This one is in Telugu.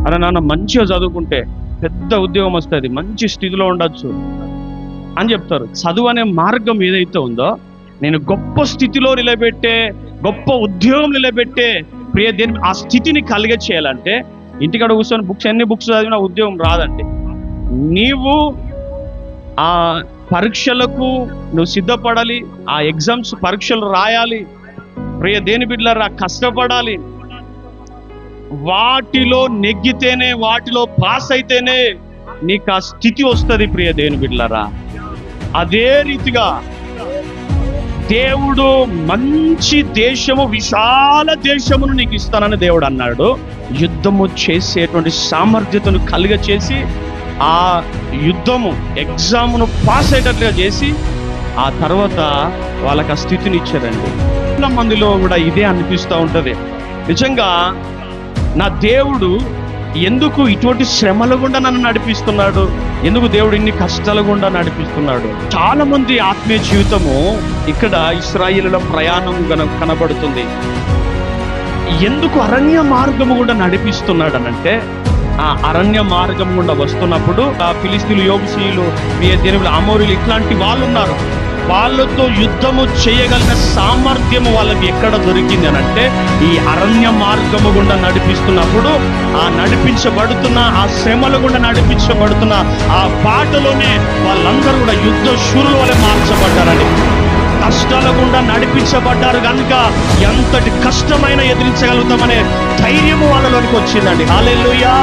అరే నాన్న మంచిగా చదువుకుంటే పెద్ద ఉద్యోగం వస్తుంది, మంచి స్థితిలో ఉండొచ్చు అని చెప్తారు. చదువు అనే మార్గం ఏదైతే ఉందో, నేను గొప్ప స్థితిలో నిలబెట్టే, గొప్ప ఉద్యోగం నిలబెట్టే ప్రియ దేని ఆ స్థితిని కలిగే చేయాలంటే ఇంటికాడ కూర్చొని ఎన్ని బుక్స్ చదివినా ఉద్యోగం రాదండి. నీవు ఆ పరీక్షలకు నువ్వు సిద్ధపడాలి, ఆ ఎగ్జామ్స్ పరీక్షలు రాయాలి. ప్రియ దేని బిడ్డలారా, కష్టపడాలి. వాటిలో నెగ్గితేనే, వాటిలో పాస్ అయితేనే నీకు ఆ స్థితి వస్తుంది. ప్రియ దేని బిడ్డలారా, అదే రీతిగా దేవుడు మంచి దేశము, విశాల దేశమును నీకు ఇస్తానని దేవుడు అన్నాడు. యుద్ధము చేసేటువంటి సామర్థ్యతను చేసి ఆ యుద్ధము ఎగ్జామ్ను పాస్ అయ్యేటట్లుగా చేసి ఆ తర్వాత వాళ్ళకి ఆ స్థితిని ఇచ్చారండి. చాలా మందిలో కూడా ఇదే అనిపిస్తూ ఉంటుంది. నిజంగా నా దేవుడు ఎందుకు ఇటువంటి శ్రమల గుండా నన్ను నడిపిస్తున్నాడు, ఎందుకు దేవుడు ఇన్ని కష్టాల గుండా నడిపిస్తున్నాడు? చాలా మంది ఆత్మీయ జీవితము ఇక్కడ ఇశ్రాయేలుల ప్రయాణం కనబడుతుంది. ఎందుకు అరణ్య మార్గము గుండా నడిపిస్తున్నాడు అనంటే, ఆ అరణ్య మార్గం గుండా వస్తున్నప్పుడు ఆ ఫిలిస్తీన్లు, యోబుసీయులు, దేవులు, అమోరీలు ఇట్లాంటి వాళ్ళు ఉన్నారు. వాళ్ళతో యుద్ధము చేయగలిగిన సామర్థ్యము వాళ్ళకి ఎక్కడ దొరికింది అనంటే, ఈ అరణ్య మార్గము గుండా నడిపిస్తున్నప్పుడు, ఆ నడిపించబడుతున్న ఆ శ్రమల గుండా నడిపించబడుతున్న ఆ పాటలోనే వాళ్ళందరూ కూడా యుద్ధ శూరుల వలె మార్చబడ్డారని, కష్టాల గుండా నడిపించబడ్డారు కనుక ఎంతటి కష్టమైన ఎదిరించగలుగుతామనే ధైర్యము వాళ్ళలోనికి వచ్చిందండి. హల్లెలూయా.